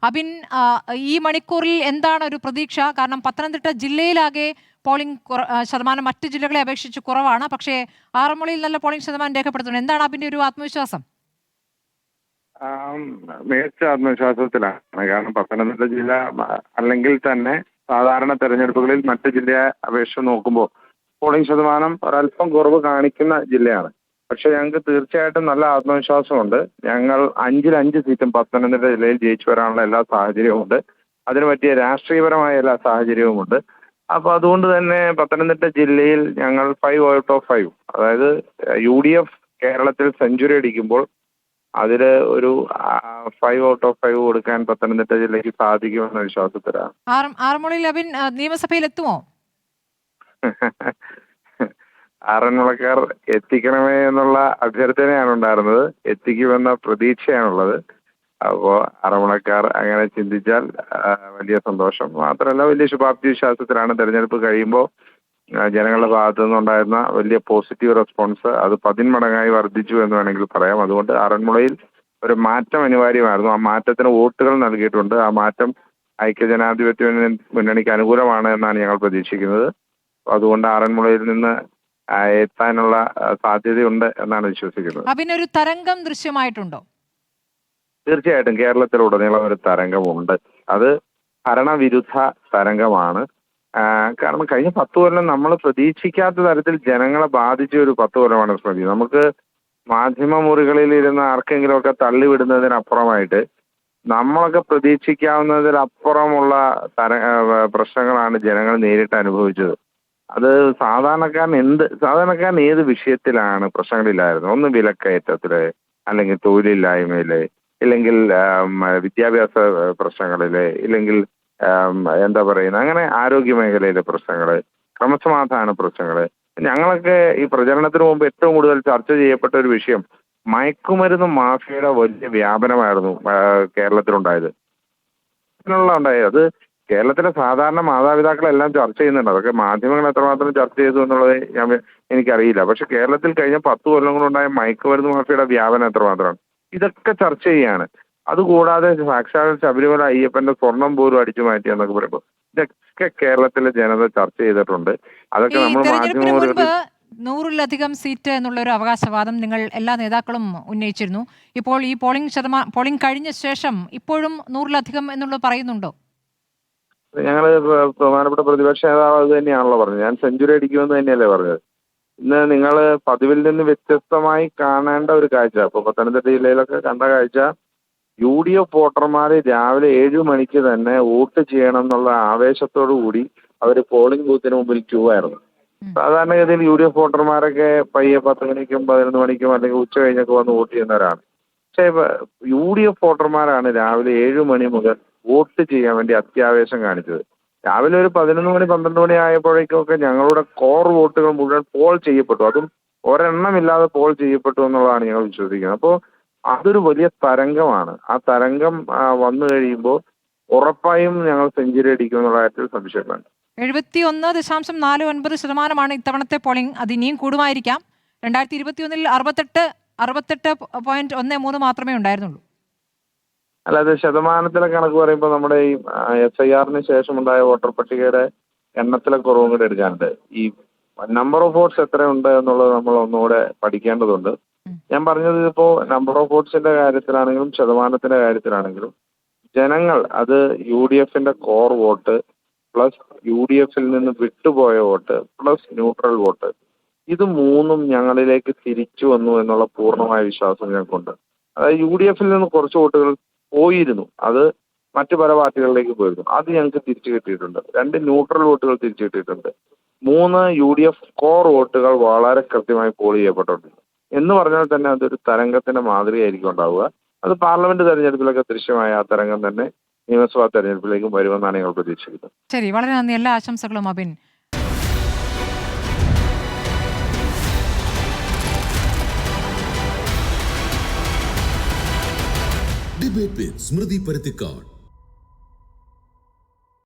അബിൻ, ഈ മണിക്കൂറിൽ എന്താണ് ഒരു പ്രതീക്ഷ? കാരണം പത്തനംതിട്ട ജില്ലയിലാകെ പോളിംഗ് ശതമാനം മറ്റ് ജില്ലകളെ അപേക്ഷിച്ച് കുറവാണ്. പക്ഷേ ആറന്മുളയിൽ നല്ല പോളിംഗ് ശതമാനം രേഖപ്പെടുത്തുന്നു. എന്താണ് അബിന്റെ ഒരു ആത്മവിശ്വാസം? മികച്ച ആത്മവിശ്വാസത്തിലാണ്. കാരണം പത്തനംതിട്ട ജില്ല അല്ലെങ്കിൽ തന്നെ സാധാരണ തെരഞ്ഞെടുപ്പുകളിൽ മറ്റ് ജില്ലയെ അപേക്ഷിച്ച് നോക്കുമ്പോൾ പോളിംഗ് ശതമാനം ഒരല്പം കുറവ് കാണിക്കുന്ന ജില്ലയാണ്. പക്ഷെ ഞങ്ങൾക്ക് തീർച്ചയായിട്ടും നല്ല ആത്മവിശ്വാസമുണ്ട്. ഞങ്ങൾ 5-5 സീറ്റും പത്തനംതിട്ട ജില്ലയിൽ ജയിച്ചു വരാനുള്ള എല്ലാ സാഹചര്യവുമുണ്ട്. അതിന് പറ്റിയ രാഷ്ട്രീയപരമായ എല്ലാ സാഹചര്യവുമുണ്ട്. അപ്പോൾ അതുകൊണ്ട് തന്നെ പത്തനംതിട്ട ജില്ലയിൽ ഞങ്ങൾ 5 ഔട്ട് ഓഫ് 5, അതായത് UDF കേരളത്തിൽ സെഞ്ചുറി അടിക്കുമ്പോൾ അതിൽ ഒരു 5 ഔട്ട് ഓഫ് 5 കൊടുക്കാൻ പത്തനംതിട്ട ജില്ലയ്ക്ക് സാധിക്കുമെന്ന വിശ്വാസത്തിലാണ്. ആറന്മുളയിൽ അബിൻ നിയമസഭയിൽ എത്തുമോ? ആറന്മുളക്കാർ എത്തിക്കണമേ എന്നുള്ള അഭ്യർത്ഥനയാണ് ഉണ്ടായിരുന്നത്. എത്തിക്കുമെന്ന പ്രതീക്ഷയാണുള്ളത്. അപ്പോൾ ആറന്മുളക്കാർ അങ്ങനെ ചിന്തിച്ചാൽ വലിയ സന്തോഷം. മാത്രമല്ല, വലിയ ശുഭാപ്തി വിശ്വാസത്തിലാണ്. തെരഞ്ഞെടുപ്പ് കഴിയുമ്പോൾ ജനങ്ങളുടെ ഭാഗത്തു നിന്നുണ്ടായിരുന്ന വലിയ പോസിറ്റീവ് റെസ്പോൺസ് അത് 10 മടങ്ങായി വർദ്ധിച്ചു എന്ന് വേണമെങ്കിൽ പറയാം. അതുകൊണ്ട് ആറന്മുളയിൽ ഒരു മാറ്റം അനിവാര്യമായിരുന്നു. ആ മാറ്റത്തിന് വോട്ടുകൾ നൽകിയിട്ടുണ്ട്. ആ മാറ്റം ഐക്യജനാധിപത്യ മുന്നണിക്ക് അനുകൂലമാണ് എന്നാണ് ഞങ്ങൾ പ്രതീക്ഷിക്കുന്നത്. അതുകൊണ്ട് ആറന്മുളയിൽ നിന്ന് എത്താനുള്ള സാധ്യതയുണ്ട് എന്നാണ് വിശ്വസിക്കുന്നത്. അബിനൊരു തരംഗം ദൃശ്യമായിട്ടുണ്ടോ? തീർച്ചയായിട്ടും കേരളത്തിലുടനീളം ഒരു തരംഗമുണ്ട്. അത് ഭരണവിരുദ്ധ തരംഗമാണ്. കാരണം കഴിഞ്ഞ 10 കൊല്ലം നമ്മൾ പ്രതീക്ഷിക്കാത്ത തരത്തിൽ ജനങ്ങളെ ബാധിച്ച ഒരു 10 കൊല്ലമാണ് സ്മൃതി. നമുക്ക് മാധ്യമ മുറികളിൽ ഇരുന്ന് ആർക്കെങ്കിലുമൊക്കെ തള്ളിവിടുന്നതിനപ്പുറമായിട്ട് നമ്മളൊക്കെ പ്രതീക്ഷിക്കാവുന്നതിലപ്പുറമുള്ള പ്രശ്നങ്ങളാണ് ജനങ്ങൾ നേരിട്ട് അനുഭവിച്ചത്. അത് സാധാരണക്കാരൻ ഏത് വിഷയത്തിലാണ് പ്രശ്നങ്ങളില്ലായിരുന്നു? ഒന്ന് വിലക്കയറ്റത്തില്, അല്ലെങ്കിൽ തൊഴിലില്ലായ്മയില്, ഇല്ലെങ്കിൽ വിദ്യാഭ്യാസ പ്രശ്നങ്ങളില്, ഇല്ലെങ്കിൽ എന്താ പറയുന്നത്, അങ്ങനെ ആരോഗ്യ മേഖലയിലെ പ്രശ്നങ്ങള്, ക്രമസമാധാന പ്രശ്നങ്ങള്. ഞങ്ങളൊക്കെ ഈ പ്രചരണത്തിന് മുമ്പ് ഏറ്റവും കൂടുതൽ ചർച്ച ചെയ്യപ്പെട്ട ഒരു വിഷയം മയക്കുമരുന്ന് മാഫിയയുടെ വലിയ വ്യാപനമായിരുന്നു കേരളത്തിലുണ്ടായത്. അത് കേരളത്തിലെ സാധാരണ മാതാപിതാക്കളെല്ലാം ചർച്ച ചെയ്യുന്നുണ്ട്. അതൊക്കെ മാധ്യമങ്ങൾ എത്രമാത്രം ചർച്ച ചെയ്തു എന്നുള്ളത് എനിക്കറിയില്ല. പക്ഷെ കേരളത്തിൽ കഴിഞ്ഞ 10 കൊല്ലം കൊണ്ടുണ്ടായ മയക്കുമരുന്ന് മാഫിയയുടെ വ്യാപനം എത്രമാത്രമാണ്, ഇതൊക്കെ ചർച്ച ചെയ്യാണ്. അതുകൂടാതെ സാക്ഷാൽ ശബരിമല അയ്യപ്പന്റെ സ്വർണം പോലും അടിച്ചു മാറ്റി എന്നൊക്കെ പറയുമ്പോൾ ഇതൊക്കെ കേരളത്തിലെ ജനത ചർച്ച ചെയ്തിട്ടുണ്ട്. അതൊക്കെ നമ്മൾ മാധ്യമങ്ങളിൽ 100-ലധികം സീറ്റ് എന്നുള്ള ഒരു അവകാശവാദം നിങ്ങൾ എല്ലാ നേതാക്കളും ഉന്നയിച്ചിരുന്നു. ഇപ്പോൾ ഈ പോളിംഗ് കഴിഞ്ഞ ശേഷം ഇപ്പോഴും 100-ലധികം എന്നുള്ളത് പറയുന്നുണ്ടോ? ഞങ്ങൾ ബഹുമാനപ്പെട്ട പ്രതിപക്ഷ നേതാവ് അത് തന്നെയാണല്ലോ പറഞ്ഞത്. ഞാൻ സെഞ്ചുറി അടിക്കുമെന്ന് തന്നെയല്ലേ പറഞ്ഞത്. ഇന്ന് നിങ്ങൾ പതിവിൽ നിന്ന് വ്യത്യസ്തമായി കാണേണ്ട ഒരു കാഴ്ച, ഇപ്പോൾ പത്തനംതിട്ട ജില്ലയിലൊക്കെ കണ്ട കാഴ്ച, UDF വോട്ടർമാർ രാവിലെ 7 മണിക്ക് തന്നെ വോട്ട് ചെയ്യണം എന്നുള്ള ആവേശത്തോടു കൂടി അവർ പോളിംഗ് ബൂത്തിന് മുമ്പിൽ ക്യൂ ആയിരുന്നു. സാധാരണഗതിയിൽ UDF വോട്ടർമാരൊക്കെ പയ്യെ 10 മണിക്കും 11 മണിക്കും അല്ലെങ്കിൽ ഉച്ച കഴിഞ്ഞൊക്കെ വന്ന് വോട്ട് ചെയ്യുന്നവരാണ്. പക്ഷേ UDF വോട്ടർമാരാണ് രാവിലെ 7 മണി മുതൽ വോട്ട് ചെയ്യാൻ വേണ്ടി അത്യാവേശം കാണിച്ചത്. രാവിലെ ഒരു 11 മണി 12 മണി ആയപ്പോഴേക്കൊക്കെ ഞങ്ങളുടെ കോർ വോട്ടുകൾ മുഴുവൻ പോൾ ചെയ്യപ്പെട്ടു. അതും ഒരെണ്ണമില്ലാതെ പോൾ ചെയ്യപ്പെട്ടു എന്നുള്ളതാണ് ഞങ്ങൾ വിശ്വസിക്കുന്നത്. അപ്പോൾ അതൊരു വലിയ തരംഗമാണ്. ആ തരംഗം വന്നു കഴിയുമ്പോൾ ഉറപ്പായും ഞങ്ങൾ സെഞ്ചുറി അടിക്കും എന്നുള്ള കാര്യത്തിൽ സംശയമാണ്. 71.49% ഇത്തവണത്തെ പോളിംഗ്. അത് ഇനിയും കൂടുമായിരിക്കാം. 2021 68.13 മാത്രമേ ഉണ്ടായിരുന്നുള്ളൂ. അല്ലാതെ ശതമാനത്തിലെ കണക്ക് പറയുമ്പോൾ നമ്മുടെ ഈ SIRന് ശേഷമുണ്ടായ വോട്ടർ പട്ടികയുടെ എണ്ണത്തിലെ കുറവും കൂടെ എടുക്കാനുണ്ട്. ഈ നമ്പർ ഓഫ് വോട്ട്സ് എത്രയുണ്ട് എന്നുള്ളത് നമ്മൾ ഒന്നുകൂടെ പഠിക്കേണ്ടതുണ്ട്. ഞാൻ പറഞ്ഞത് ഇപ്പോൾ നമ്പർ ഓഫ് വോട്ട്സിന്റെ കാര്യത്തിലാണെങ്കിലും ശതമാനത്തിന്റെ കാര്യത്തിലാണെങ്കിലും ജനങ്ങൾ അത് UDFന്റെ കോർ വോട്ട് പ്ലസ് UDFൽ നിന്ന് വിട്ടുപോയ വോട്ട് പ്ലസ് ന്യൂട്രൽ വോട്ട്, ഇത് മൂന്നും ഞങ്ങളിലേക്ക് തിരിച്ചു വന്നു എന്നുള്ള പൂർണ്ണമായ വിശ്വാസം ഞങ്ങൾക്കുണ്ട്. അതായത് UDFൽ നിന്ന് കുറച്ച് വോട്ടുകൾ പോയിരുന്നു, അത് മറ്റു പല പാർട്ടികളിലേക്ക് പോയിരുന്നു. അത് ഞങ്ങൾക്ക് തിരിച്ചു കിട്ടിയിട്ടുണ്ട്. 2 ന്യൂട്രൽ വോട്ടുകൾ തിരിച്ചു കിട്ടിയിട്ടുണ്ട്. 3 UDF കോർ വോട്ടുകൾ വളരെ കൃത്യമായി പോൾ ചെയ്യപ്പെട്ടിട്ടുണ്ട്. എന്ന് പറഞ്ഞാൽ തന്നെ അതൊരു തരംഗത്തിന്റെ മാതൃകയായിരിക്കും ഉണ്ടാവുക. അത് പാർലമെന്റ് തെരഞ്ഞെടുപ്പിലൊക്കെ ദൃശ്യമായ ആ തരംഗം തന്നെ നിയമസഭാ തെരഞ്ഞെടുപ്പിലേക്കും വരുമെന്നാണ് ഞങ്ങൾ പ്രതീക്ഷിക്കുന്നത്. ശരി, വളരെ നന്ദി. എല്ലാ ആശംസകളും അബിൻ. ഡിബേറ്റ് വിത്ത് സ്മൃതി പരുത്തിക്കാട്.